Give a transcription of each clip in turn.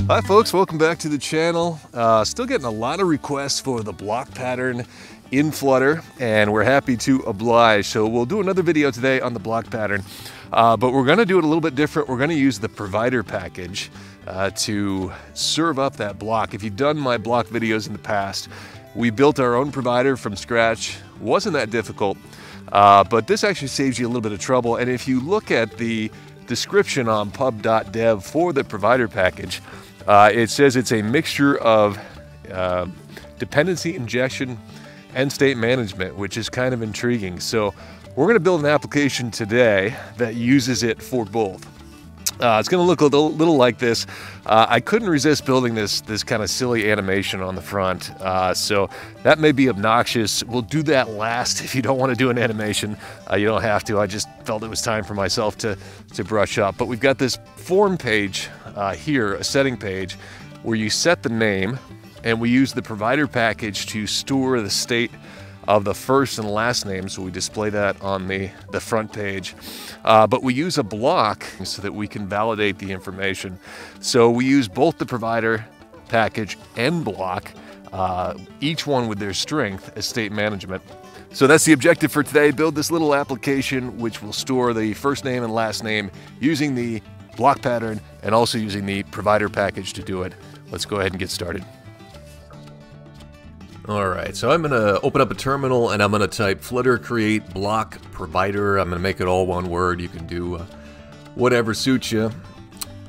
Hi folks, welcome back to the channel. Still getting a lot of requests for the block pattern in Flutter, and we're happy to oblige. So we'll do another video today on the block pattern, but we're going to do it a little bit different. We're going to use the provider package to serve up that block. If you've done my block videos in the past, we built our own provider from scratch. Wasn't that difficult, but this actually saves you a little bit of trouble. And if you look at the description on pub.dev for the provider package, it says it's a mixture of dependency injection and state management, which is kind of intriguing. So we're going to build an application today that uses it for both. It's going to look a little like this. I couldn't resist building this kind of silly animation on the front, so that may be obnoxious. We'll do that last. If you don't want to do an animation, you don't have to. I just felt it was time for myself to brush up. But we've got this form page here, a setting page, where you set the name, and we use the provider package to store the state of the first and last name, so we display that on the front page. But we use a block so that we can validate the information. So we use both the provider package and block, each one with their strength as state management. So that's the objective for today. Build this little application which will store the first name and last name using the block pattern and also using the provider package to do it. Let's go ahead and get started. Alright, so I'm going to open up a terminal and I'm going to type Flutter create block provider. I'm going to make it all one word. You can do whatever suits you.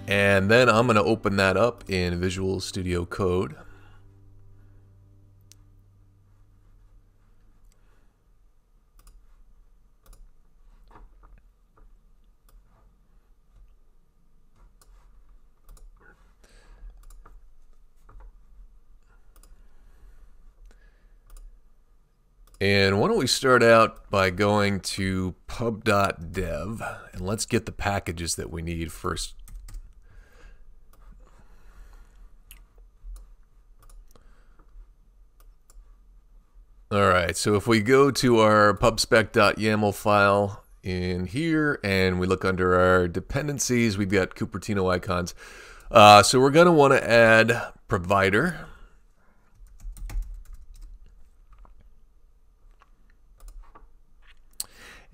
And then I'm going to open that up in Visual Studio Code. And why don't we start out by going to pub.dev, and let's get the packages that we need first. Alright, so if we go to our pubspec.yaml file in here, and we look under our dependencies, we've got Cupertino icons. So we're going to want to add provider.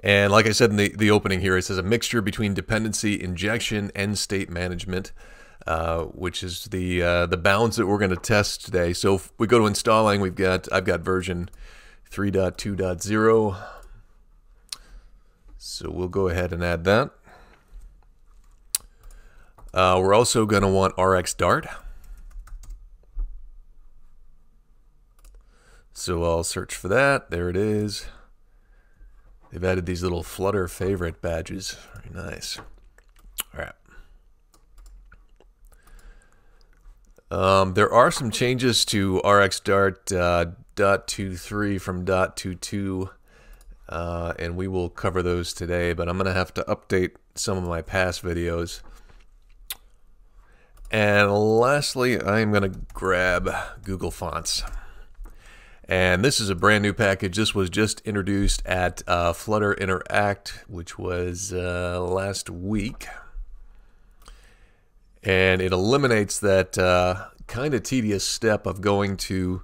And like I said in the opening here, it says a mixture between dependency injection and state management, which is the bounds that we're going to test today. So if we go to installing, I've got version 3.2.0. So we'll go ahead and add that. We're also going to want RxDart. So I'll search for that. There it is. They've added these little Flutter favorite badges. Very nice. All right. There are some changes to RxDart .23 from .22, and we will cover those today, but I'm going to have to update some of my past videos. And lastly, I'm going to grab Google Fonts. And this is a brand new package. This was just introduced at Flutter Interact, which was last week. And it eliminates that kind of tedious step of going to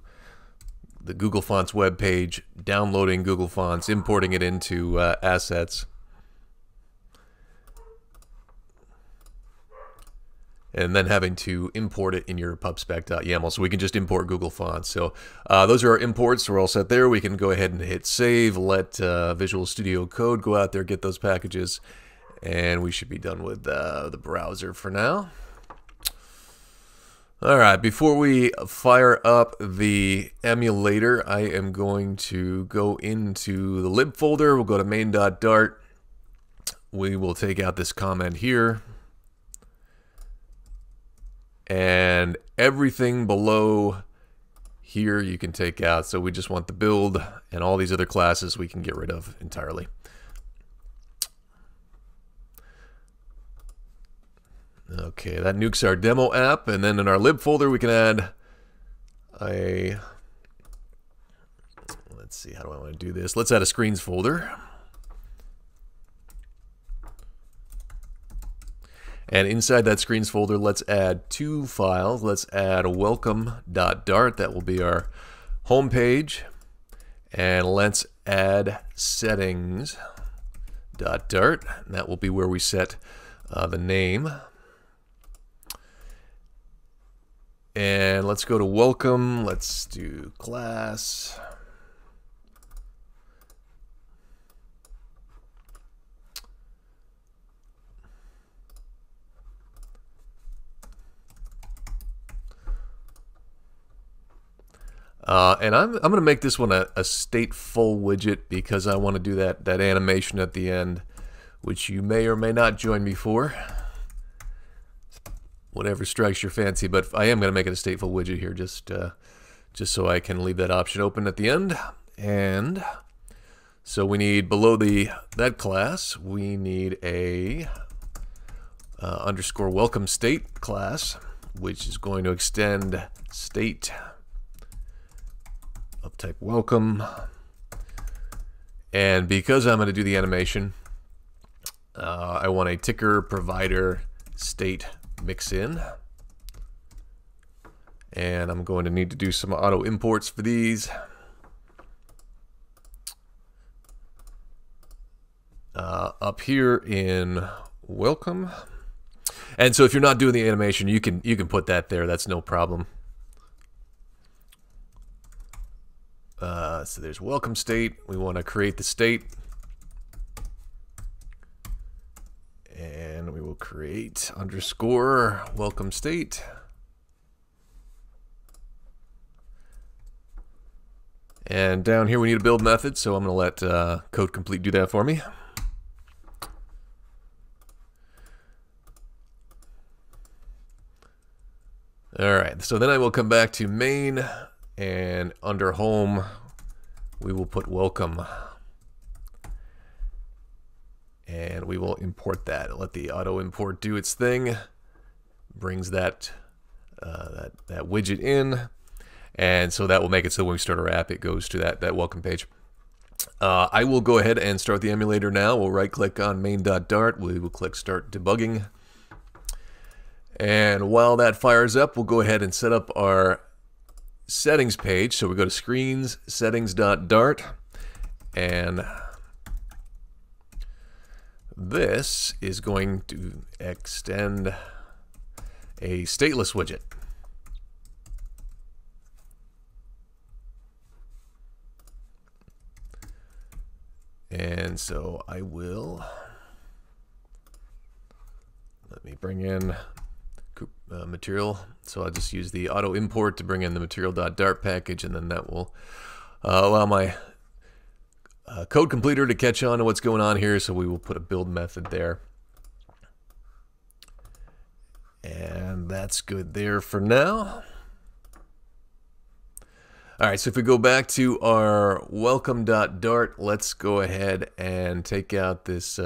the Google Fonts webpage, downloading Google Fonts, importing it into assets, and then having to import it in your pubspec.yaml. So we can just import Google Fonts. So those are our imports. We're all set there. We can go ahead and hit save, let Visual Studio Code go out there, get those packages, and we should be done with the browser for now. All right, before we fire up the emulator, I am going to go into the lib folder. We'll go to main.dart. We will take out this comment here. And everything below here you can take out. So we just want the build, and all these other classes we can get rid of entirely. Okay, that nukes our demo app, and then in our lib folder we can add a, let's see, how do I want to do this? Let's add a screens folder. And inside that screens folder, let's add 2 files. Let's add welcome.dart. That will be our home page. And let's add settings.dart. And that will be where we set the name. And let's go to welcome. Let's do class. And I'm going to make this one a stateful widget because I want to do that animation at the end, which you may or may not join me for. Whatever strikes your fancy, but I am going to make it a stateful widget here just so I can leave that option open at the end. And so we need below that class, we need a underscore welcome state class, which is going to extend state of type welcome. And because I'm going to do the animation, I want a ticker provider state mix in. And I'm going to need to do some auto imports for these. Up here in welcome. And so if you're not doing the animation, you can put that there. That's no problem. So there's welcome state. We want to create the state. And we will create underscore welcome state. And down here we need a build method, so I'm going to let code complete do that for me. Alright, so then I will come back to main, and under home we will put welcome. And we will import that. Let the auto import do its thing. Brings that widget in. And so that will make it so when we start our app, it goes to that welcome page. I will go ahead and start the emulator now. We'll right click on main.dart. We will click start debugging. And while that fires up, we'll go ahead and set up our settings page. So we go to screens, settings.dart, and this is going to extend a stateless widget. And so I will, let me bring in material. So I'll just use the auto import to bring in the material.dart package, and then that will allow my code completer to catch on to what's going on here. So we will put a build method there. And that's good there for now. All right, so if we go back to our welcome.dart, let's go ahead and take out this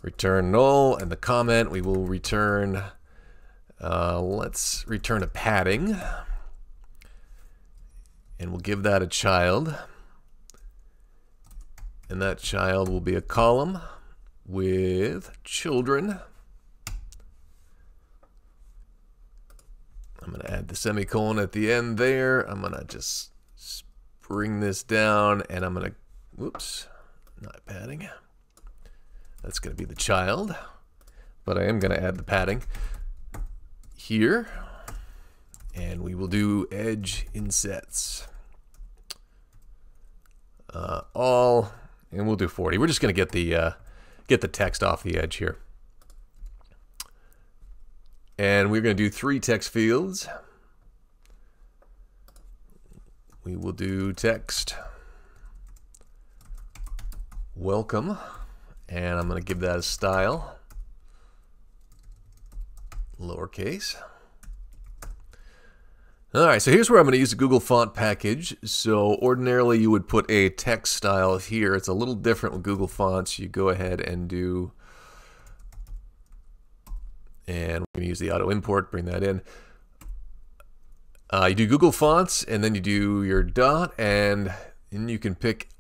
return null and the comment. We will return, let's return a padding. And we'll give that a child. And that child will be a column with children. I'm going to add the semicolon at the end there. I'm going to just bring this down, and I'm going to, whoops, not padding. That's going to be the child, but I am going to add the padding here, and we will do edge insets. All, and we'll do 40. We're just going to get the text off the edge here. And we're going to do 3 text fields. We will do text welcome, and I'm going to give that a style, lowercase. All right, so here's where I'm going to use the Google font package. So ordinarily you would put a text style here. It's a little different with Google Fonts. You go ahead and do, and we're going to use the auto import, bring that in. You do Google Fonts, and then you do your dot, and you can pick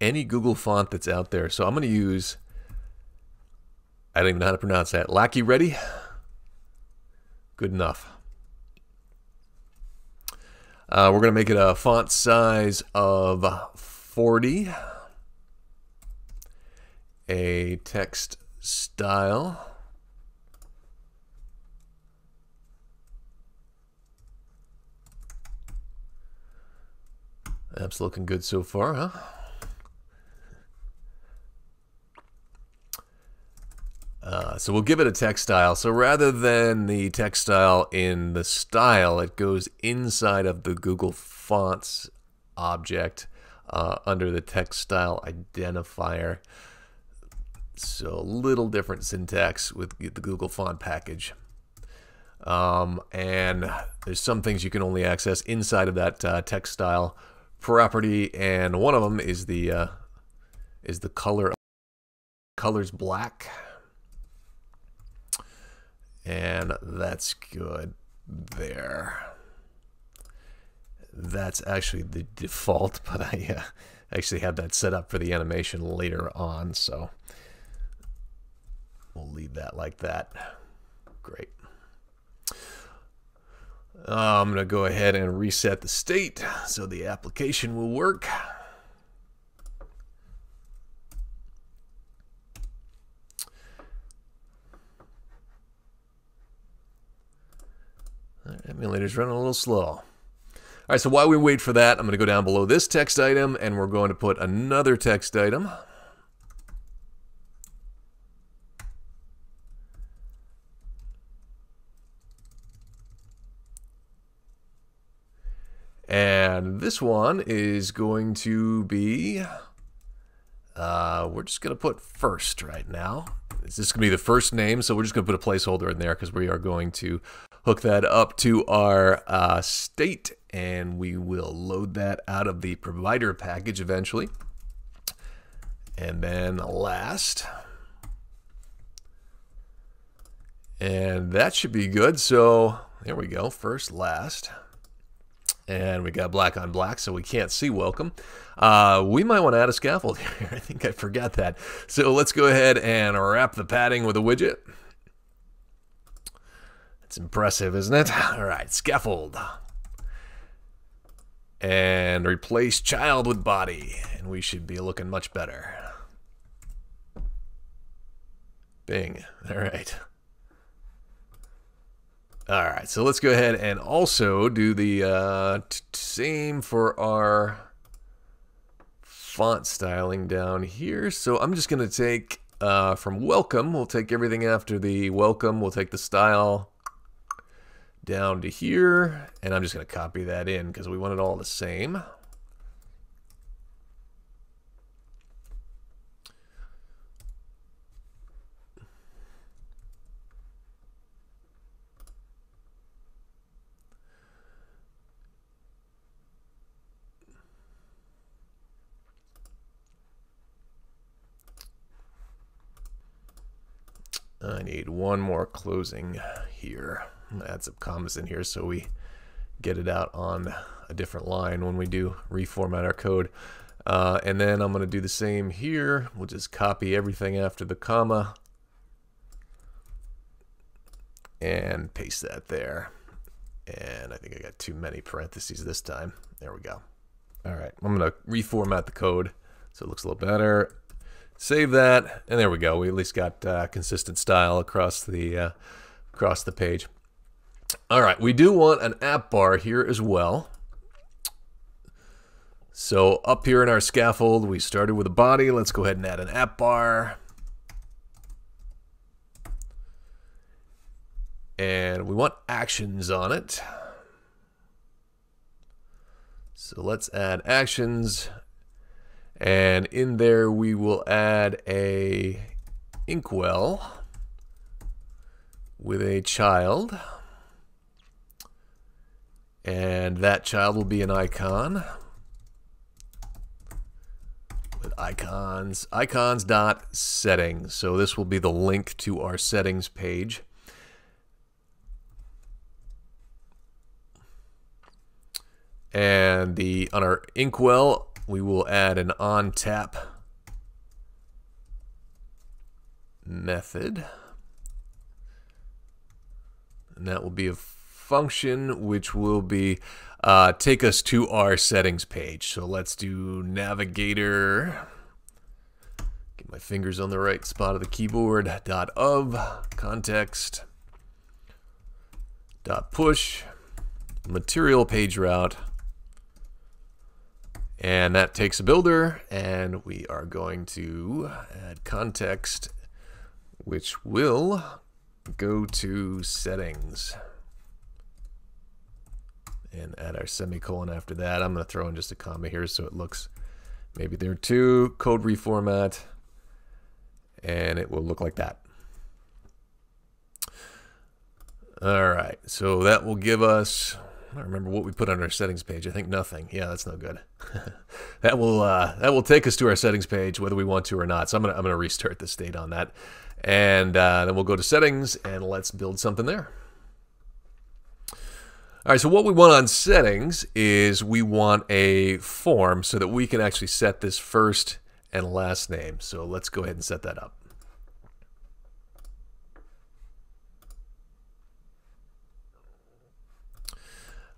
any Google font that's out there. So I'm going to use I don't even know how to pronounce that. Lackey ready? Good enough. We're going to make it a font size of 40. A text style. That's looking good so far, huh? So we'll give it a text style. So rather than the text style in the style, it goes inside of the Google Fonts object under the text style identifier. So a little different syntax with the Google Font package. And there's some things you can only access inside of that text style property, and one of them is the color. Color's black. And that's good there. That's actually the default, but I actually had that set up for the animation later on, so we'll leave that like that. Great. I'm going to go ahead and reset the state so the application will work. Emulator's running a little slow. All right, so while we wait for that, I'm going to go down below this text item, and we're going to put another text item. And this one is going to be, we're just going to put first right now. This is going to be the first name, so we're just going to put a placeholder in there because we are going to hook that up to our state, and we will load that out of the provider package eventually. And then last. And that should be good. So there we go, first, last. And we got black on black, so we can't see welcome. We might want to add a scaffold here. I think I forgot that. So let's go ahead and wrap the padding with a widget. It's impressive, isn't it? All right, scaffold. And replace child with body. And we should be looking much better. Bing. All right. All right, so let's go ahead and also do the same for our font styling down here. So I'm just going to take from welcome, we'll take everything after the welcome, we'll take the style down to here, and I'm just going to copy that in because we want it all the same. I need one more closing here. Add some commas in here so we get it out on a different line when we do reformat our code. And then I'm going to do the same here. We'll just copy everything after the comma and paste that there. And I think I got too many parentheses this time. There we go. All right, I'm going to reformat the code so it looks a little better. Save that, and there we go. We at least got consistent style across the page. All right, we do want an app bar here as well. So up here in our scaffold, we started with a body. Let's go ahead and add an app bar. And we want actions on it. So let's add actions. And in there we will add a inkwell with a child. And that child will be an icon with icons.settings. So this will be the link to our settings page. And on our inkwell, we will add an on tap method. And that will be a function which will be take us to our settings page. So let's do navigator. Get my fingers on the right spot of the keyboard. .of context. .push material page route. And that takes a builder, and we are going to add context, which will go to settings. And add our semicolon after that. I'm going to throw in just a comma here so it looks maybe there too. Code reformat, and it will look like that. All right, so that will give us, I don't remember what we put on our settings page. I think nothing. Yeah, that's no good. that will take us to our settings page whether we want to or not. So I'm gonna restart the state on that, and then we'll go to settings and let's build something there. All right, so what we want on settings is we want a form so that we can actually set this first and last name. So let's go ahead and set that up.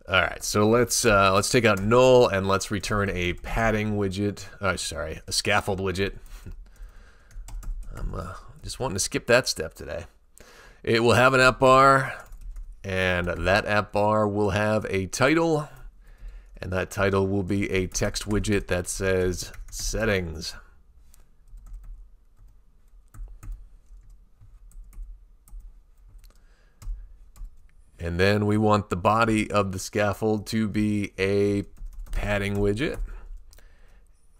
All right, so let's take out null and let's return a padding widget. Oh, sorry, a scaffold widget. I'm just wanting to skip that step today. It will have an AppBar, and that AppBar will have a title, and that title will be a text widget that says settings. And then we want the body of the scaffold to be a padding widget.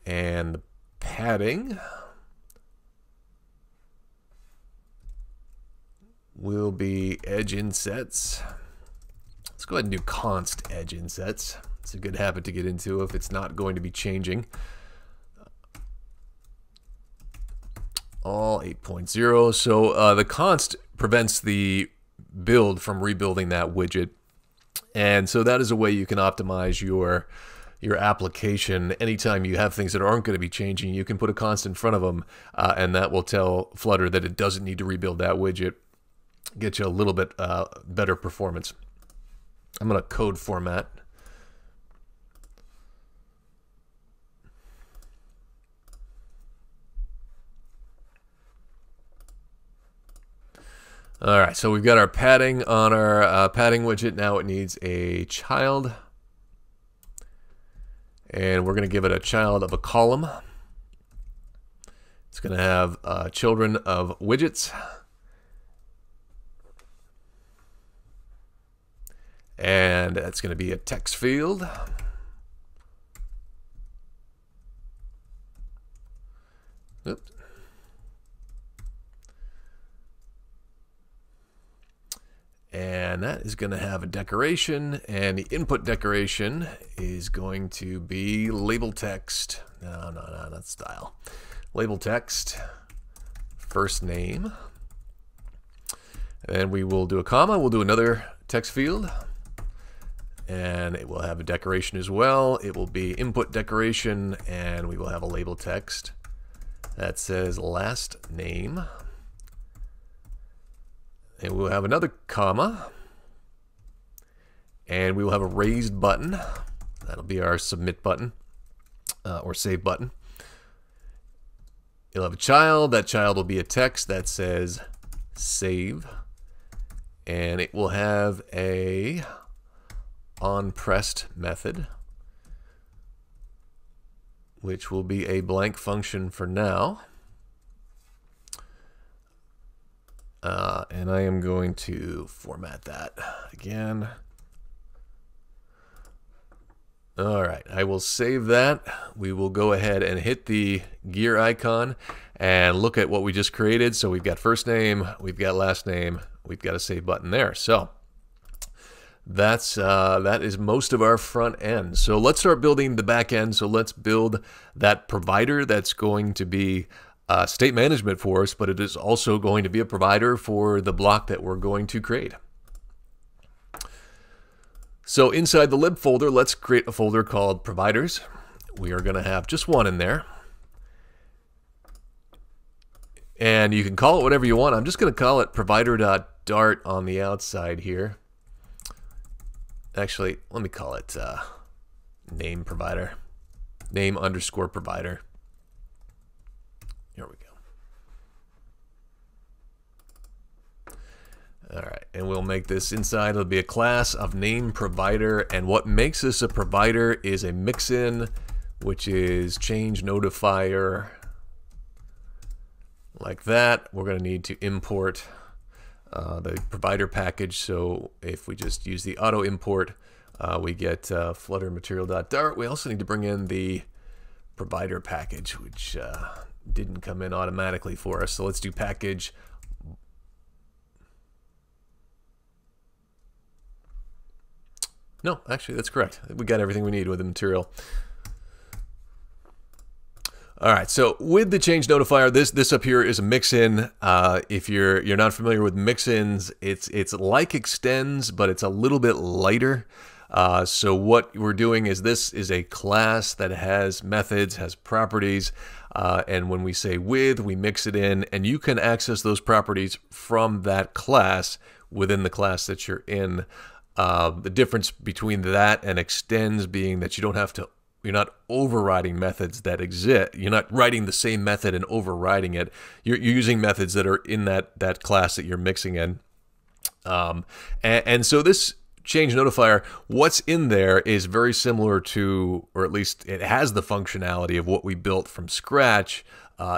And the padding will be edge insets. Let's go ahead and do const edge insets. It's a good habit to get into if it's not going to be changing. All 8.0. So the const prevents the build from rebuilding that widget, and so that is a way you can optimize your application. Anytime you have things that aren't going to be changing, you can put a const in front of them, and that will tell Flutter that it doesn't need to rebuild that widget. Get you a little bit better performance. I'm going to code format. All right, so we've got our padding on our padding widget. Now it needs a child. And we're going to give it a child of a column. It's going to have children of widgets. And that's going to be a text field. Oops. And that is going to have a decoration, and the input decoration is going to be label text. No, not style. Label text, first name. And we will do a comma. We'll do another text field, and it will have a decoration as well. It will be input decoration, and we will have a label text that says last name. And we'll have another comma, and we will have a raised button. That'll be our submit button or save button. You'll have a child. That child will be a text that says save, and it will have a onPressed method, which will be a blank function for now. And I am going to format that again. All right, I will save that. We will go ahead and hit the gear icon and look at what we just created. So we've got first name, we've got last name, we've got a save button there. So that is most of our front end. So let's start building the back end. So let's build that provider that's going to be state management for us, but it is also going to be a provider for the block that we're going to create. So inside the lib folder, let's create a folder called providers. We are going to have just one in there. And you can call it whatever you want. I'm just going to call it provider.dart on the outside here. Actually, let me call it name provider. Name underscore provider. Here we go. All right, and we'll make this inside. It'll be a class of name provider, and what makes this a provider is a mixin, which is change notifier. Like that. We're going to need to import the provider package. So if we just use the auto import, we get Flutter material.dart. We also need to bring in the provider package, which didn't come in automatically for us. So let's do package. No, actually, that's correct. We got everything we need with the material. All right, so with the change notifier, this up here is a mixin. If you're not familiar with mixins, it's like extends, but it's a little bit lighter. So what we're doing is this is a class that has methods, has properties, and when we say with, we mix it in, and you can access those properties from that class within the class that you're in. The difference between that and extends being that you don't have to. You're not overriding methods that exist. You're not writing the same method and overriding it. You're using methods that are in that class that you're mixing in. And so this change notifier, what's in there is very similar to, or at least it has the functionality of what we built from scratch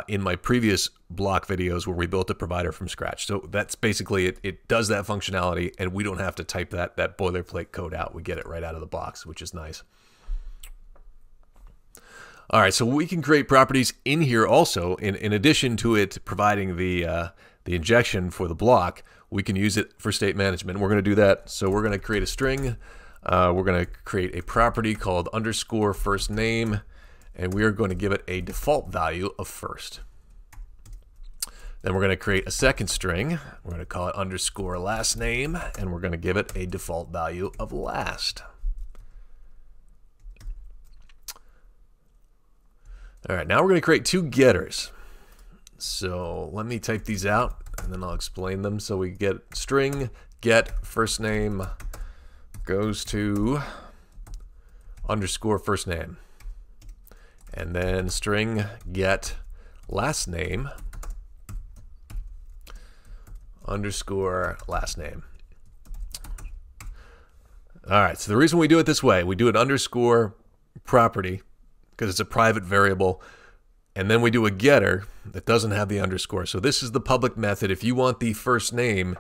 in my previous BLoC videos where we built a provider from scratch. So that's basically it. It does that functionality, and we don't have to type that boilerplate code out. We get it right out of the box, which is nice. All right, so we can create properties in here also. In addition to it providing the injection for the BLoC, we can use it for state management. We're going to do that. So we're going to create a string. We're going to create a property called underscore first name, and we are going to give it a default value of first. Then we're going to create a second string. We're going to call it underscore last name, and we're going to give it a default value of last. All right, now we're going to create two getters. So let me type these out, and then I'll explain them. So we get string get first name goes to underscore first name. And then string get last name underscore last name. All right, so the reason we do it this way, we do an underscore property because it's a private variable, and then we do a getter that doesn't have the underscore. So this is the public method. If you want the first name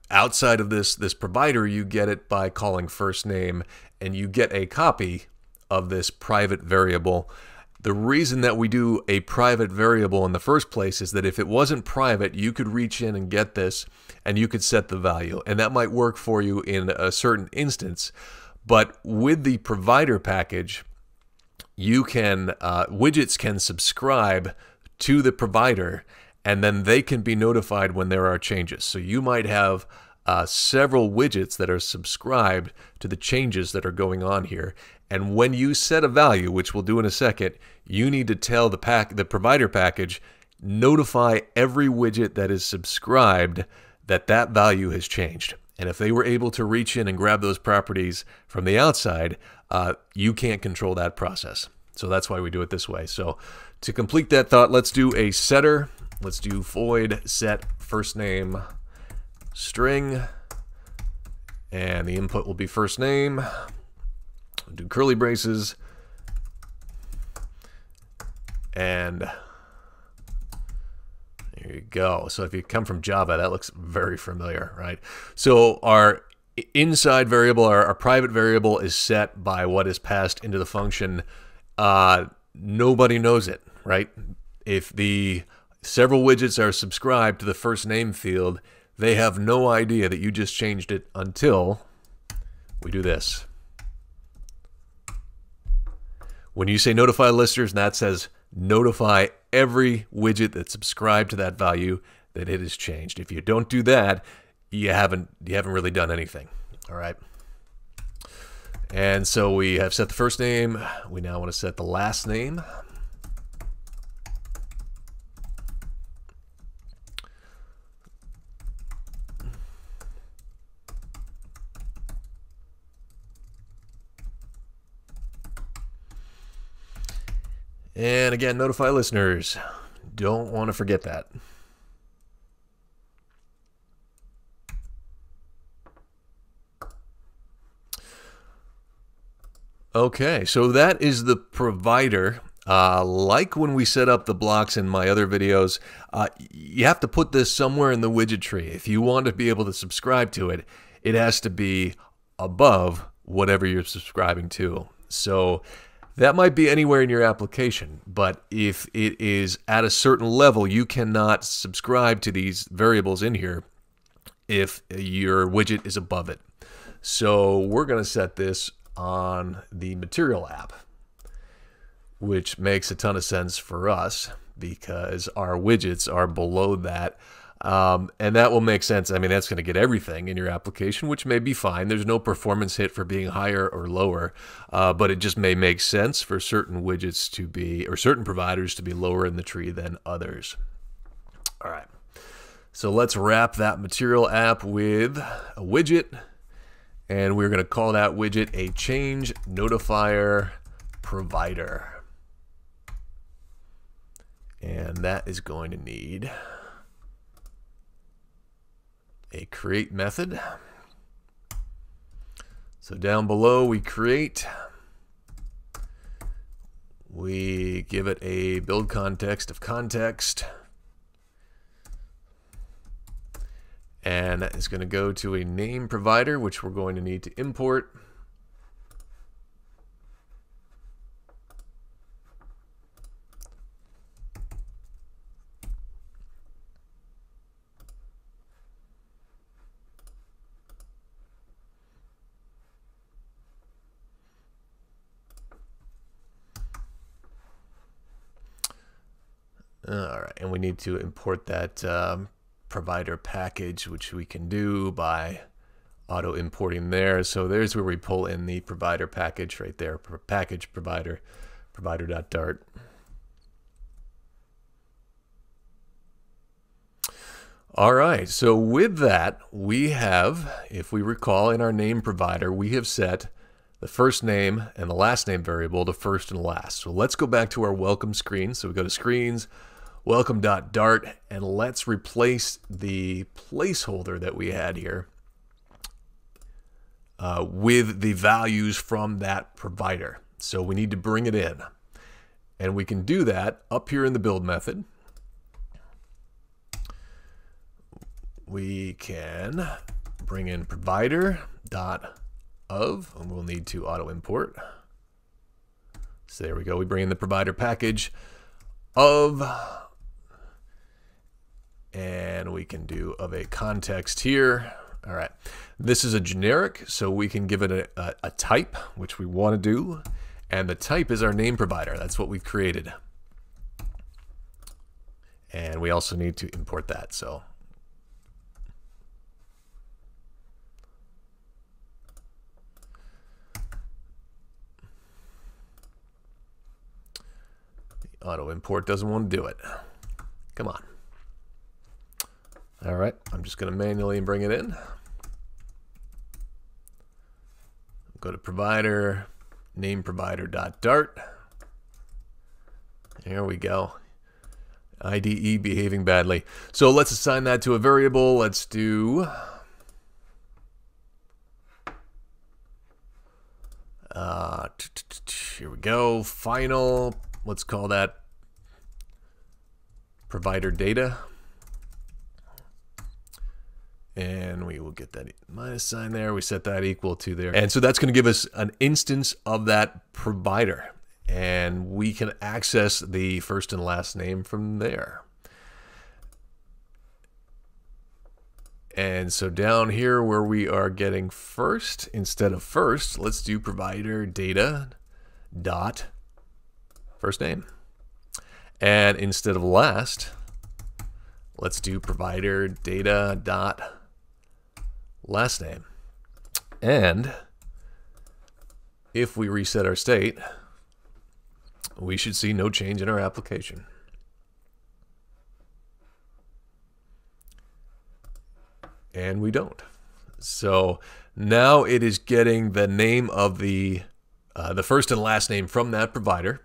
outside of this provider, you get it by calling first name, and you get a copy of this private variable. The reason that we do a private variable in the first place is that if it wasn't private, you could reach in and get this, and you could set the value, and that might work for you in a certain instance. But with the provider package, you can widgets can subscribe to the provider, and then they can be notified when there are changes. So you might have several widgets that are subscribed to the changes that are going on here. And when you set a value, which we'll do in a second, you need to tell the provider package, notify every widget that is subscribed that value has changed. And if they were able to reach in and grab those properties from the outside, you can't control that process. So that's why we do it this way. So to complete that thought, let's do a setter. Let's do void set first name string, and the input will be first name. We'll do curly braces, and there you go. So if you come from Java, that looks very familiar, right? So our inside variable, our private variable, is set by what is passed into the function. Nobody knows it, right? If the several widgets are subscribed to the first name field, they have no idea that you just changed it until we do this. When you say notify listers, and that says notify every widget that's subscribed to that value that it has changed. If you don't do that, you haven't really done anything. All right. And so we have set the first name. We now want to set the last name. And again, notify listeners. Don't want to forget that. Okay, so that is the provider. Like when we set up the blocks in my other videos, you have to put this somewhere in the widget tree. If you want to be able to subscribe to it, it has to be above whatever you're subscribing to. So that might be anywhere in your application, but if it is at a certain level, you cannot subscribe to these variables in here if your widget is above it. So we're going to set this on the material app, which makes a ton of sense for us because our widgets are below that. And that will make sense. I mean, that's going to get everything in your application, which may be fine. There's no performance hit for being higher or lower, but it just may make sense for certain widgets to be, or certain providers to be lower in the tree than others. All right. So let's wrap that material app with a widget. And we're going to call that widget a change notifier provider. And that is going to need a create method. So down below we create. We give it a build context of context. And that is going to go to a name provider, which we're going to need to import. All right, and we need to import that provider package, which we can do by auto importing there. So there's where we pull in the provider package right there, package provider, provider.dart. All right, so with that, we have, if we recall in our name provider, we have set the first name and the last name variable to first and last. So let's go back to our welcome screen. So we go to screens, welcome.dart, and let's replace the placeholder that we had here with the values from that provider. So we need to bring it in. And we can do that up here in the build method. We can bring in provider.of, and we'll need to auto import. So there we go. We bring in the provider package of, and we can do of a context here. All right, this is a generic, so we can give it a type, which we want to do, and the type is our name provider. That's what we've created, and we also need to import that. So the auto import doesn't want to do it. Come on. All right, I'm just going to manually bring it in. Go to provider, name provider.dart. There we go. IDE behaving badly. So let's assign that to a variable. Let's do here we go. Final. Let's call that ProviderData. And we will get that minus sign there. We set that equal to there. And so that's going to give us an instance of that provider. And we can access the first and last name from there. And so down here where we are getting first, instead of first, let's do ProviderData dot first name. And instead of last, let's do ProviderData dot last name. And if we reset our state, we should see no change in our application. And we don't. So now it is getting the name of the first and last name from that provider.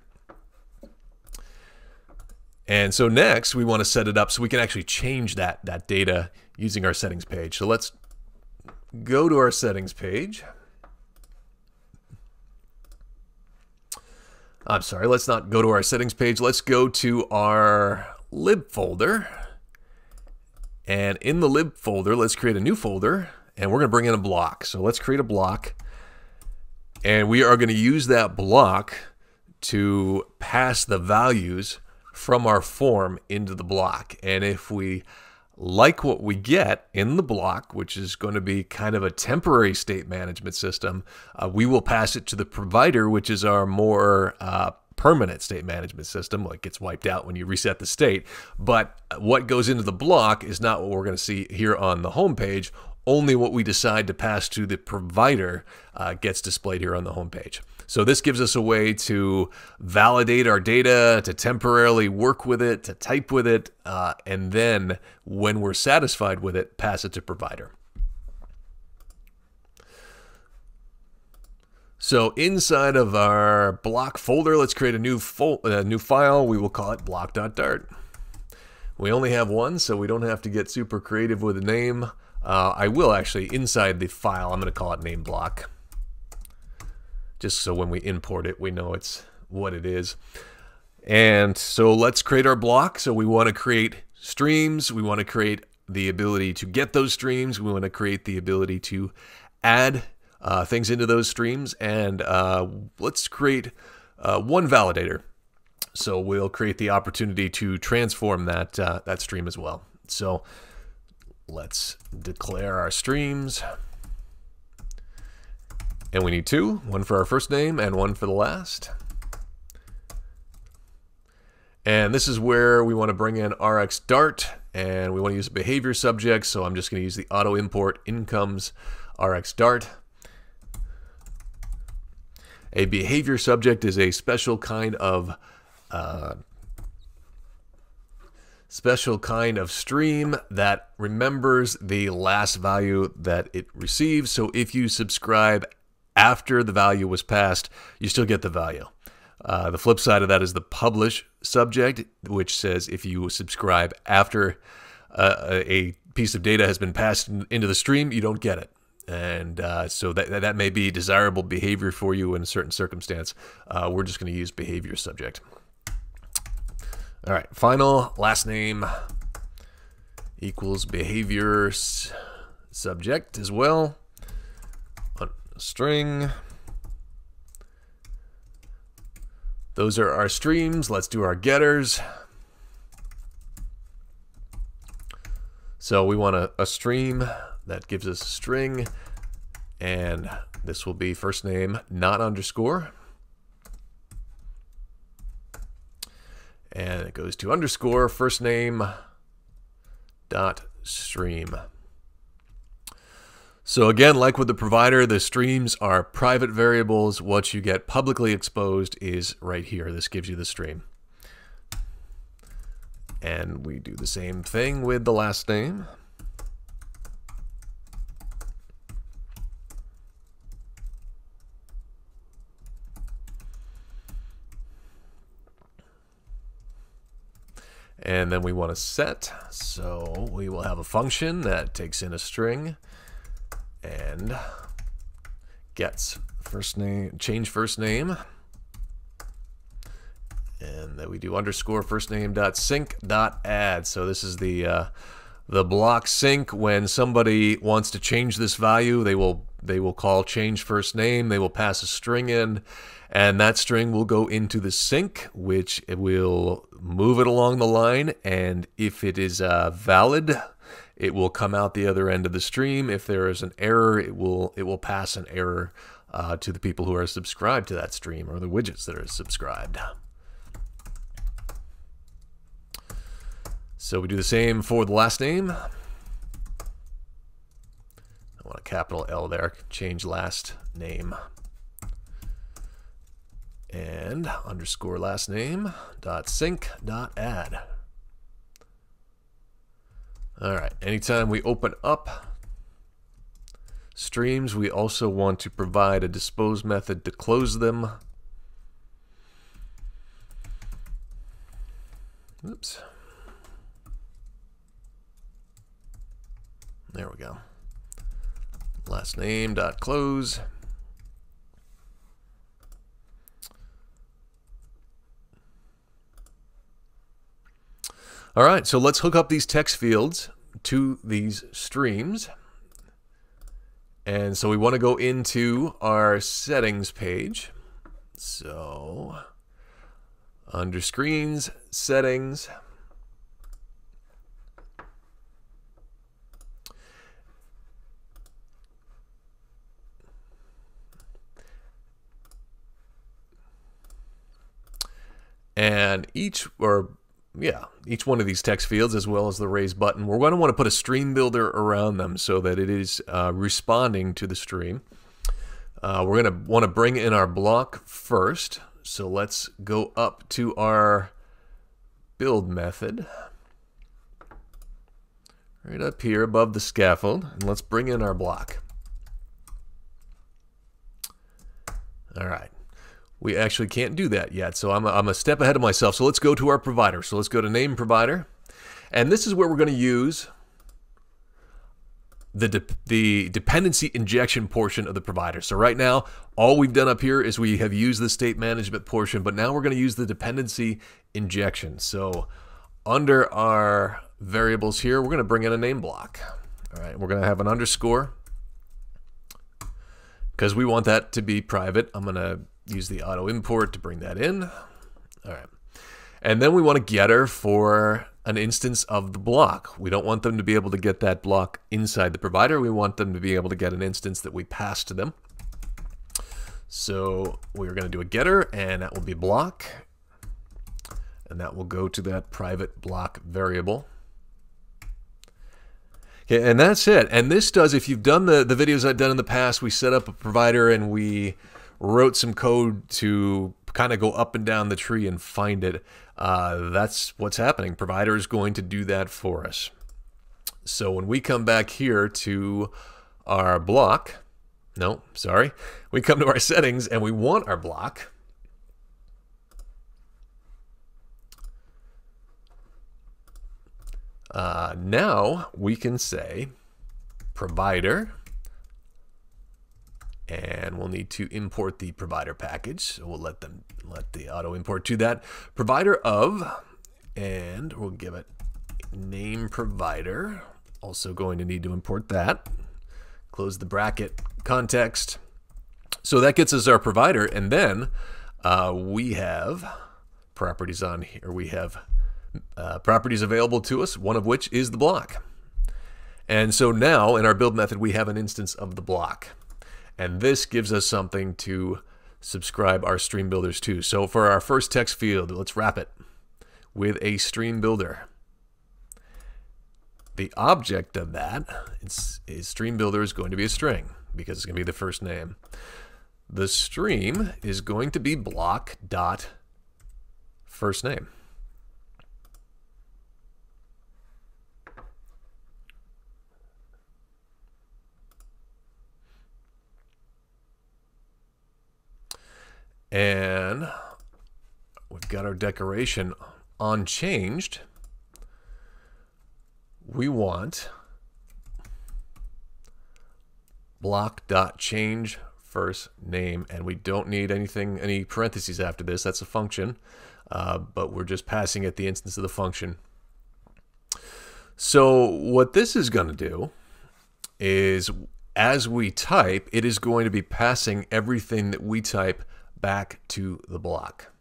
And so next we want to set it up so we can actually change that data using our settings page. So let's go to our settings page. I'm sorry, let's not go to our settings page. Let's go to our lib folder. And in the lib folder, let's create a new folder, and we're going to bring in a block. So let's create a block, and we are going to use that block to pass the values from our form into the block. And if we like what we get in the block, which is going to be kind of a temporary state management system, we will pass it to the provider, which is our more permanent state management system. Like, gets wiped out when you reset the state. But what goes into the block is not what we're going to see here on the home page. Only what we decide to pass to the provider gets displayed here on the home page. So this gives us a way to validate our data, to temporarily work with it, to type with it, and then when we're satisfied with it, pass it to provider. So inside of our block folder, let's create a new file. We will call it block.dart. We only have one, so we don't have to get super creative with a name. I will actually, inside the file, I'm going to call it name block. Just so when we import it, we know it's what it is. And so let's create our block. So we want to create streams. We want to create the ability to get those streams. We want to create the ability to add things into those streams. And let's create one validator. So we'll create the opportunity to transform that, that stream as well. So let's declare our streams. And we need two, one for our first name and one for the last. And this is where we want to bring in RxDart, and we want to use a behavior subject. So I'm just going to use the auto import incomes RxDart. A behavior subject is a special kind of stream that remembers the last value that it receives. So if you subscribe after the value was passed, you still get the value. The flip side of that is the publish subject, which says if you subscribe after a piece of data has been passed into the stream, you don't get it. And so that may be desirable behavior for you in a certain circumstance. We're just going to use behavior subject. All right, final last name equals behavior subject as well. String. Those are our streams. Let's do our getters. So we want a stream that gives us a string, and this will be first name, not underscore. And it goes to underscore first name dot stream. So again, like with the provider, the streams are private variables. What you get publicly exposed is right here. This gives you the stream. And we do the same thing with the last name. And then we want to set, so we will have a function that takes in a string and gets first name, change first name, and then we do underscore first name dot sync dot add. So this is the block sync. When somebody wants to change this value, they will call change first name. They will pass a string in, and that string will go into the sync, which it will move it along the line. And if it is valid, it will come out the other end of the stream. If there is an error, it will pass an error to the people who are subscribed to that stream, or the widgets that are subscribed. So we do the same for the last name. I want a capital L there, change last name. And underscore last name dot sync dot add. All right, anytime we open up streams, we also want to provide a dispose method to close them. Oops. There we go. LastName.close. All right, so let's hook up these text fields to these streams. And so we want to go into our settings page. So under screens, settings, and each one of these text fields, as well as the raise button, we're going to want to put a StreamBuilder around them so that it is responding to the stream. We're going to want to bring in our block first. So let's go up to our build method, right up here above the scaffold, and let's bring in our block. All right. We actually can't do that yet, so I'm a step ahead of myself. So let's go to our provider. So let's go to name provider, and this is where we're going to use the dependency injection portion of the provider. So right now, all we've done up here is we have used the state management portion, but now we're going to use the dependency injection. So under our variables here, we're going to bring in a name block. All right, we're going to have an underscore because we want that to be private. I'm going to use the auto import to bring that in. All right. And then we want a getter for an instance of the block. We don't want them to be able to get that block inside the provider. We want them to be able to get an instance that we pass to them. So we're going to do a getter, and that will be block. And that will go to that private block variable. Okay, and that's it. And this does, if you've done the videos I've done in the past, we set up a provider and we wrote some code to kind of go up and down the tree and find it. That's what's happening. Provider is going to do that for us. So when we come back here to our block, we come to our settings and we want our block. Now we can say provider, and we'll need to import the provider package. So we'll let the auto import to that provider of, and we'll give it name provider. Also going to need to import that. Close the bracket context. So that gets us our provider, and then we have properties on here. We have properties available to us, one of which is the block. And so now in our build method, we have an instance of the block. And this gives us something to subscribe our StreamBuilders to. So for our first text field, let's wrap it with a StreamBuilder. The object of that is StreamBuilder is going to be a string because it's going to be the first name. The stream is going to be block.firstName. And we've got our decoration unchanged. We want block.change first name, and we don't need any parentheses after this. That's a function, but we're just passing it the instance of the function. So what this is going to do is, as we type, it is going to be passing everything that we type back to the block.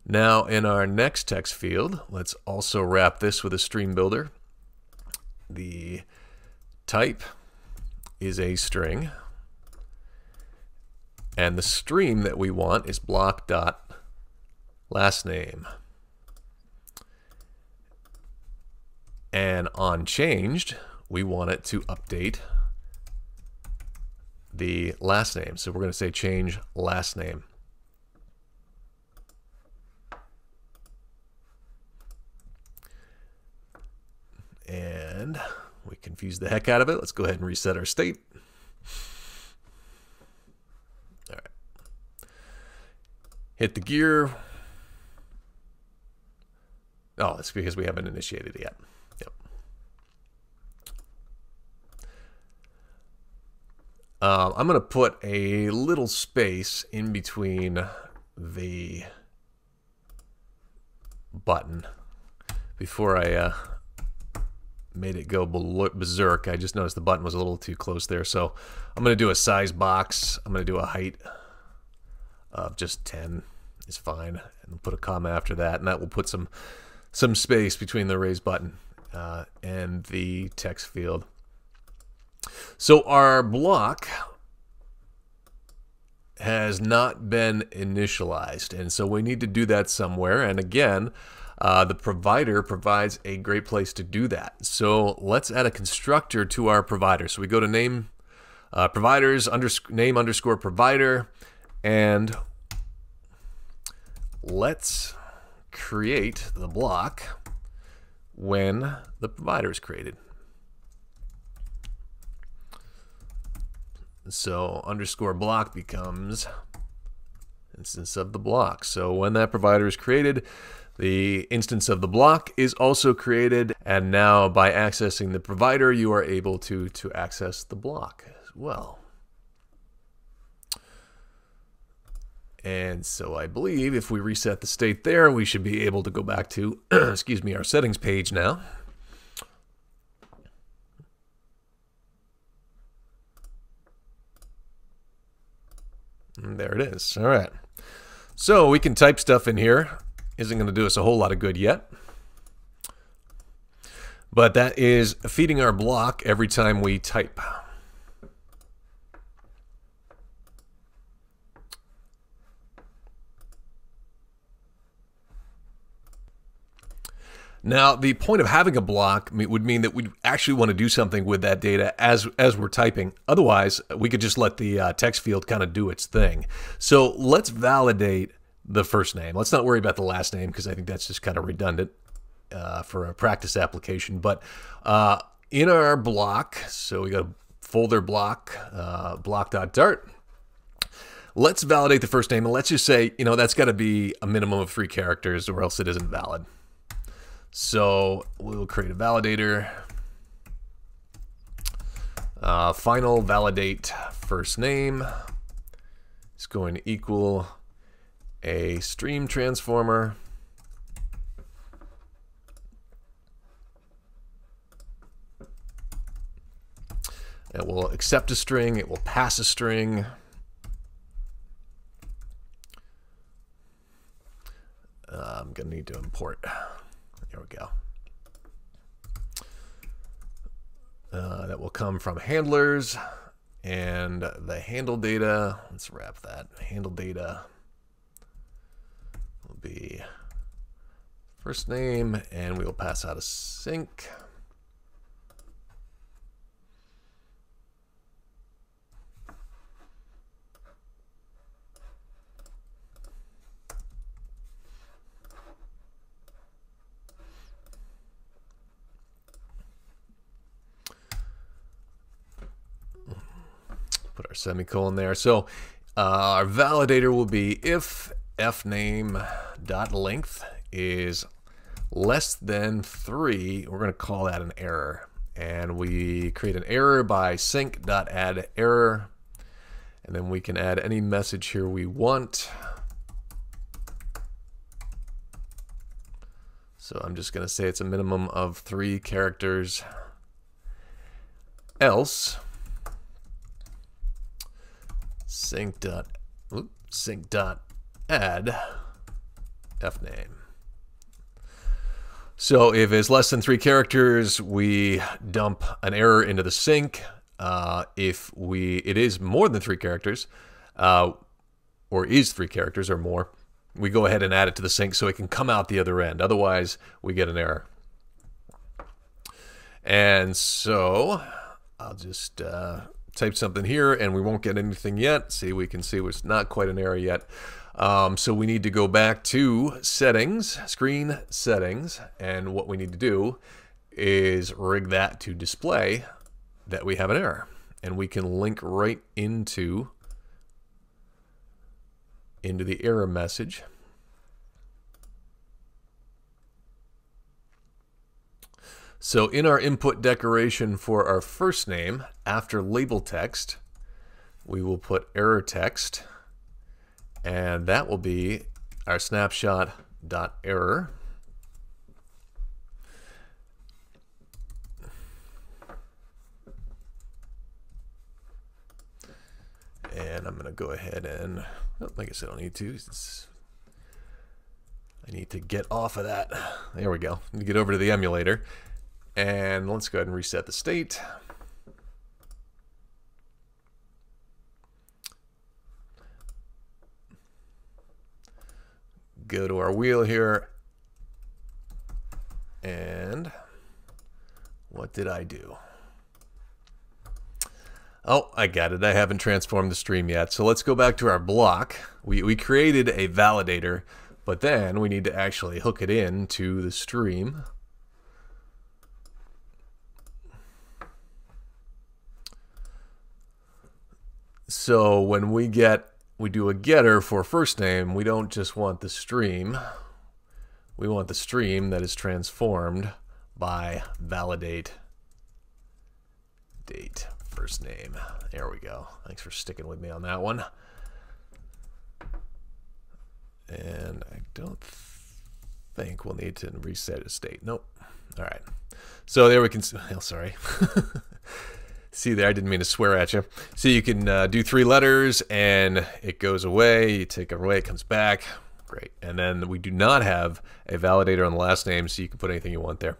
Now in our next text field, let's also wrap this with a StreamBuilder. The type is a string, and the stream that we want is block.lastName. And on changed, we want it to update the last name. So we're going to say change last name. And we confused the heck out of it. Let's go ahead and reset our state. All right. hit the gear. Oh, it's because we haven't initiated it yet. Yep. I'm going to put a little space in between the button before I made it go berserk. I just noticed the button was a little too close there. So I'm going to do a size box. I'm going to do a height of just 10 is fine. And put a comma after that. And that will put some space between the raise button and the text field. So our block has not been initialized, and so we need to do that somewhere. And again, the provider provides a great place to do that. So let's add a constructor to our provider. So we go to name providers name underscore provider, and let's create the block when the provider is created. So underscore block becomes instance of the block. So when that provider is created, the instance of the block is also created. And now by accessing the provider, you are able to access the block as well. And so I believe if we reset the state there, we should be able to go back to, excuse me, our settings page now. And there it is. All right. So we can type stuff in here. Isn't going to do us a whole lot of good yet. But that is feeding our block every time we type. Now, the point of having a block would mean that we actually want to do something with that data as we're typing. Otherwise, we could just let the text field kind of do its thing. So let's validate the first name. Let's not worry about the last name because I think that's just kind of redundant for a practice application. But in our block, so we got a folder block, block.dart. Let's validate the first name, and let's just say, you know, that's got to be a minimum of 3 characters or else it isn't valid. So we'll create a validator. Final validate first name is going to equal a stream transformer. It will accept a string. It will pass a string. I'm going to need to import. There we go. That will come from handlers, and the handle data, let's wrap that. Handle data will be first name, and we will pass out a sync. Put our semicolon there. So our validator will be if fname.length is less than 3, we're going to call that an error. And we create an error by sync.addError. And then we can add any message here we want. So I'm just going to say it's a minimum of 3 characters. Else sync.add fname. So if it's less than 3 characters, we dump an error into the sync. If it is more than 3 characters, or is 3 characters or more, we go ahead and add it to the sync so it can come out the other end. Otherwise, we get an error. And so I'll just type something here, and we won't get anything yet. See, we can see it's not quite an error yet. So we need to go back to settings, screen settings, and what we need to do is rig that to display that we have an error. And we can link right into into the error message. So in our input decoration for our first name, after label text, we will put error text, and that will be our snapshot.error. And I'm going to go ahead and, oh, I guess I don't need to. I need to get off of that. There we go. Get over to the emulator. And let's go ahead and reset the state. Go to our wheel here. And what did I do? Oh, I got it. I haven't transformed the stream yet. So let's go back to our block. We created a validator, but then we need to actually hook it in to the stream. So when we do a getter for first name, we don't just want the stream. We want the stream that is transformed by validate date first name. There we go. Thanks for sticking with me on that one. And I don't think we'll need to reset a state. Nope. All right. So there we can, oh, sorry. See there, I didn't mean to swear at you. So you can do 3 letters and it goes away. You take it away, it comes back. Great. And then we do not have a validator on the last name, so you can put anything you want there.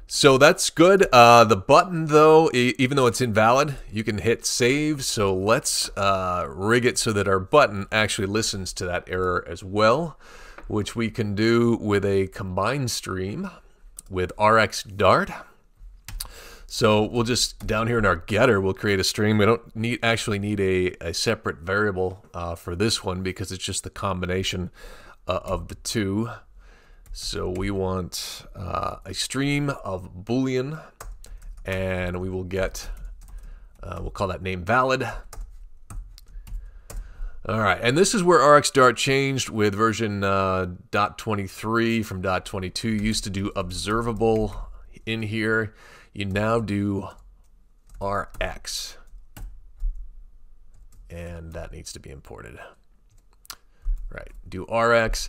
So that's good. The button, though, even though it's invalid, you can hit save. So let's rig it so that our button actually listens to that error as well, which we can do with a combined stream with RxDart. So we'll just, down here in our getter, we'll create a stream. We don't actually need a separate variable for this one because it's just the combination of the two. So we want a stream of Boolean, and we will get, we'll call that name valid. All right, and this is where RxDart changed with version .23 from .22. Used to do observable in here. You now do Rx, and that needs to be imported. Right, do Rx,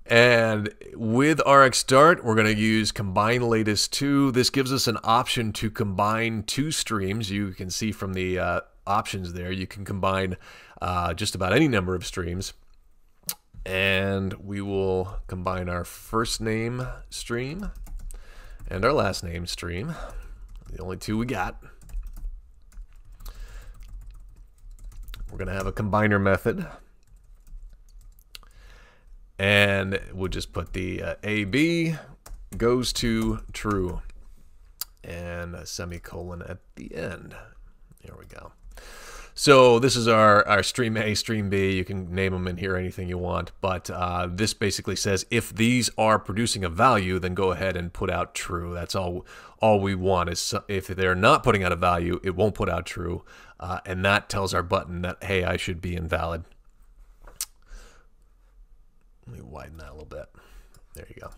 and with RxDart, we're going to use combine latest 2. This gives us an option to combine 2 streams. You can see from the options there, you can combine just about any number of streams. And we will combine our first name stream and our last name stream, the only 2 we got. We're going to have a combiner method, and we'll just put the AB goes to true and a semicolon at the end. There we go. So this is our stream A, stream B. You can name them in here anything you want, but this basically says if these are producing a value, then go ahead and put out true. That's all we want is if they're not putting out a value, it won't put out true, and that tells our button that, hey, I should be invalid. Let me widen that a little bit. There you go.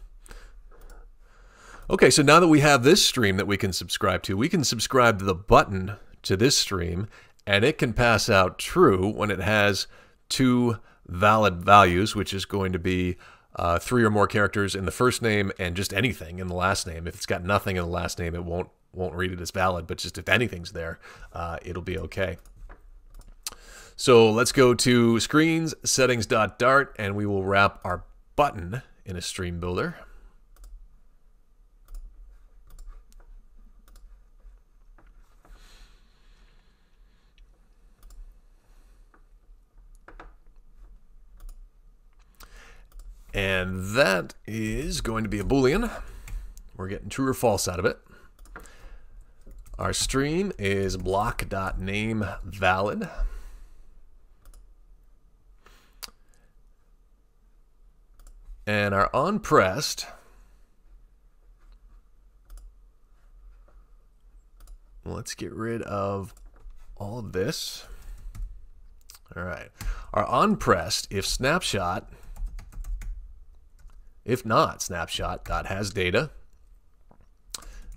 Okay, so now that we have this stream that we can subscribe to, we can subscribe the button to this stream, and it can pass out true when it has 2 valid values, which is going to be 3 or more characters in the first name and just anything in the last name. If it's got nothing in the last name, it won't read it as valid, but just if anything's there, it'll be okay. So let's go to screens, settings.dart, and we will wrap our button in a StreamBuilder. And that is going to be a Boolean. We're getting true or false out of it. Our stream is block.name valid. And our onPressed, let's get rid of all of this. All right. our onPressed if snapshot, if not snapshot.hasData,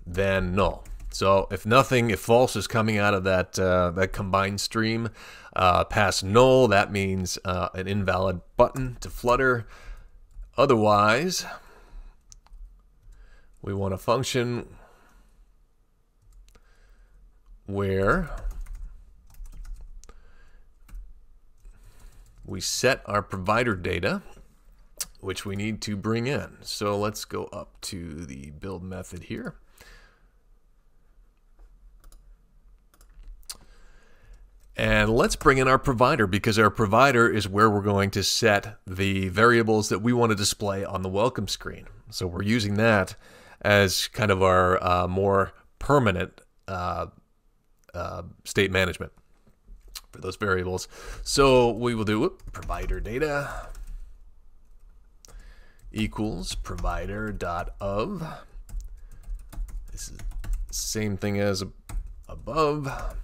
then null. So if nothing, if false is coming out of that that combined stream, pass null. That means an invalid button to Flutter. Otherwise, we want a function where we set our provider data, which we need to bring in. So let's go up to the build method here. And let's bring in our provider, because our provider is where we're going to set the variables that we want to display on the welcome screen. So we're using that as kind of our more permanent state management for those variables. So we will do ProviderData equals provider.of. This is the same thing as above.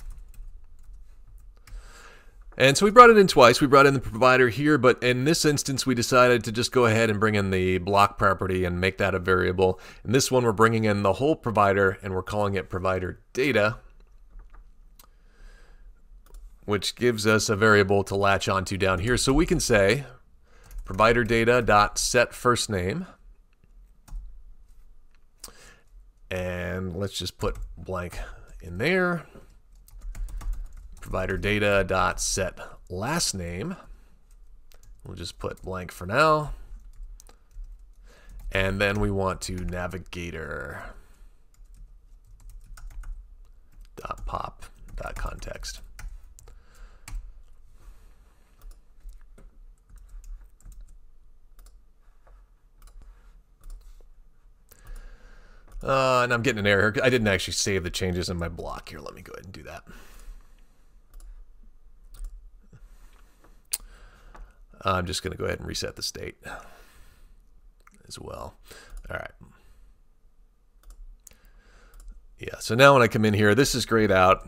And so we brought it in twice. We brought in the provider here, but in this instance, we decided to just go ahead and bring in the BLoC property and make that a variable. In this one, we're bringing in the whole provider, and we're calling it ProviderData, which gives us a variable to latch onto down here. So we can say ProviderData.setFirstName, and let's just put blank in there. ProviderData.setLastName. We'll just put blank for now. And then we want to navigator.pop.context. And I'm getting an error. I didn't actually save the changes in my block here. Let me go ahead and do that. I'm just going to go ahead and reset the state as well. All right. Yeah, so now when I come in here, this is grayed out.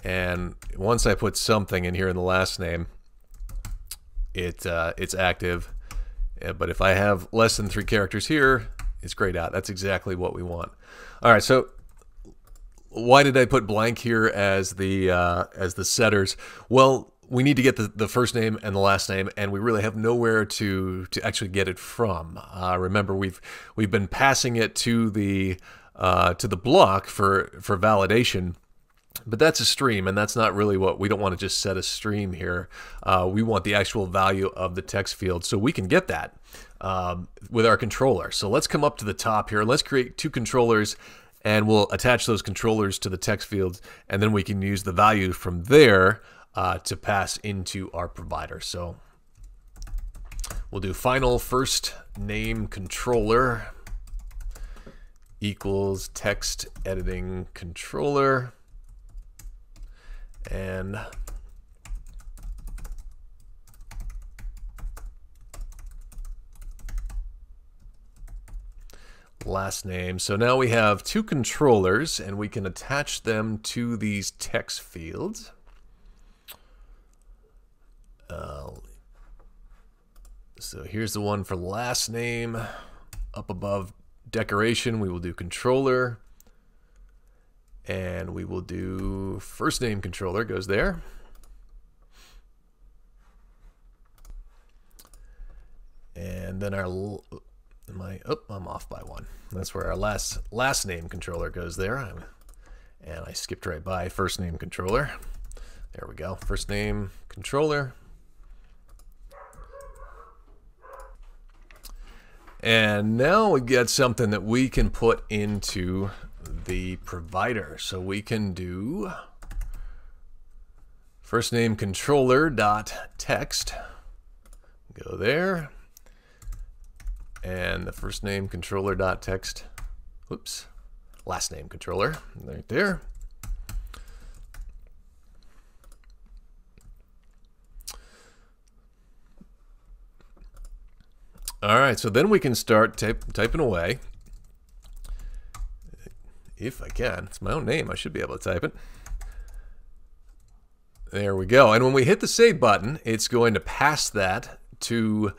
And once I put something in here in the last name, it's active. But if I have less than 3 characters here, it's grayed out. That's exactly what we want. All right, so why did I put blank here as the setters? Well, we need to get the first name and the last name, and we really have nowhere to actually get it from. Remember, we've been passing it to the BLoC for validation, but that's a stream, and that's not really what we don't want to just set a stream here. We want the actual value of the text field, so we can get that with our controller. So let's come up to the top here. Let's create 2 controllers, and we'll attach those controllers to the text fields, and then we can use the value from there to pass into our provider. So we'll do final first name controller equals text editing controller, and last name. So now we have 2 controllers, and we can attach them to these text fields. So here's the one for last name. Up above decoration, we will do controller, and we will do first name controller goes there. And then our I'm off by 1. That's where our last name controller goes there. And I skipped right by first name controller. There we go. First name controller. And now we get something that we can put into the provider. So we can do first name controller dot text. Go there. And the first name controller dot text. Whoops. Last name controller right there. All right, so then we can start typing away. If I can. It's my own name. I should be able to type it. There we go. And when we hit the save button, it's going to pass that to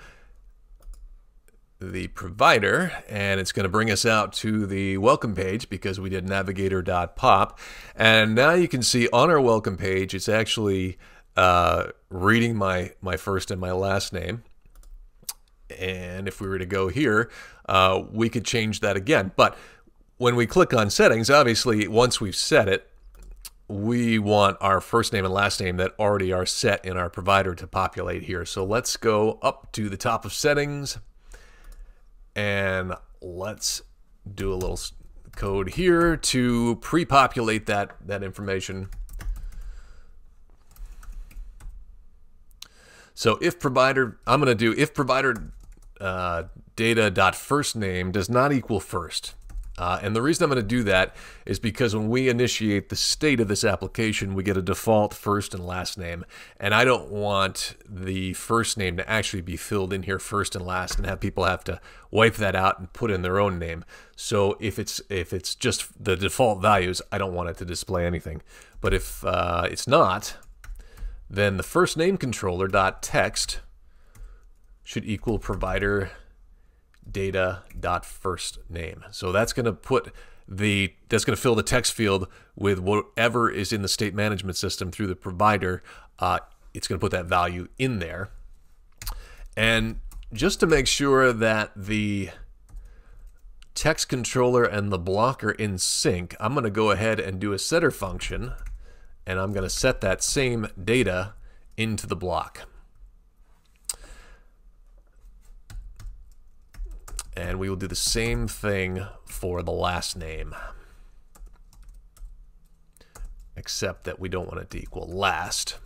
the provider, and it's going to bring us out to the welcome page because we did navigator.pop. And now you can see on our welcome page, it's actually reading my first and my last name. And if we were to go here, we could change that again. But when we click on settings, obviously, once we've set it, we want our first name and last name that already are set in our provider to populate here. So let's go up to the top of settings and let's do a little code here to pre-populate that information. So if provider, I'm going to do if provider data.firstName does not equal first. And the reason I'm going to do that is because when we initiate the state of this application, we get a default first and last name. And I don't want the first name to actually be filled in here first and last and have people have to wipe that out and put in their own name. So if it's just the default values, I don't want it to display anything. But if it's not, then the first name controller.text should equal provider data.firstName. So that's going to fill the text field with whatever is in the state management system through the provider. It's going to put that value in there. And just to make sure that the text controller and the BLoC are in sync, I'm going to go ahead and do a setter function, and I'm going to set that same data into the BLoC. And we will do the same thing for the last name, except that we don't want it to equal last.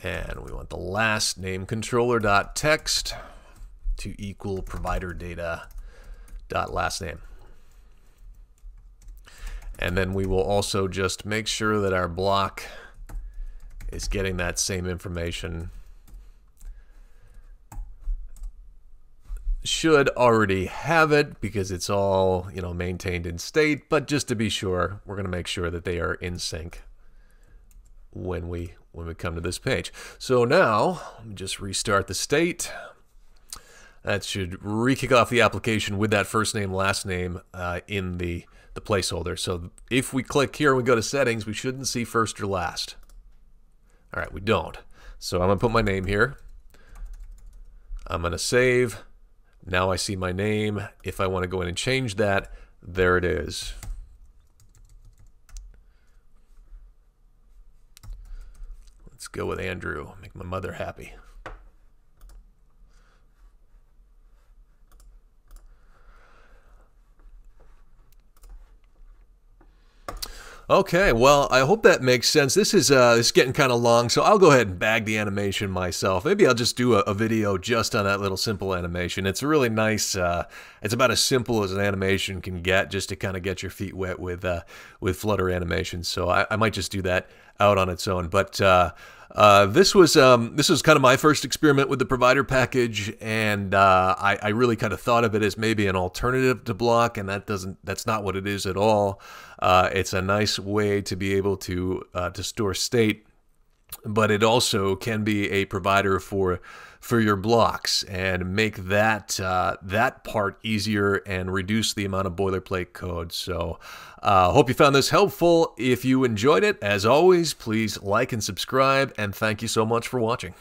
And we want the last name controller.text to equal provider data.lastName. And then we will also just make sure that our BLoC is getting that same information. Should already have it because it's all, you know, maintained in state, but just to be sure, we're going to make sure that they are in sync when we come to this page. So now, just restart the state. That should re-kick off the application with that first name, last name in the placeholder. So if we click here and we go to settings, we shouldn't see first or last. All right, we don't. So I'm going to put my name here. I'm going to save. Now I see my name. If I want to go in and change that, there it is. Let's go with Andrew. Make my mother happy. Okay, well, I hope that makes sense. This is getting kind of long, so I'll go ahead and bag the animation myself. Maybe I'll just do a video just on that little simple animation. It's really nice. It's about as simple as an animation can get, just to kind of get your feet wet with Flutter animations. So I might just do that out on its own. But this was kind of my first experiment with the provider package, and I really kind of thought of it as maybe an alternative to BLoC, and that's not what it is at all. It's a nice way to be able to store state, but it also can be a provider for your BLoCs and make that that part easier and reduce the amount of boilerplate code. So hope you found this helpful. If you enjoyed it, as always, please like and subscribe, and thank you so much for watching.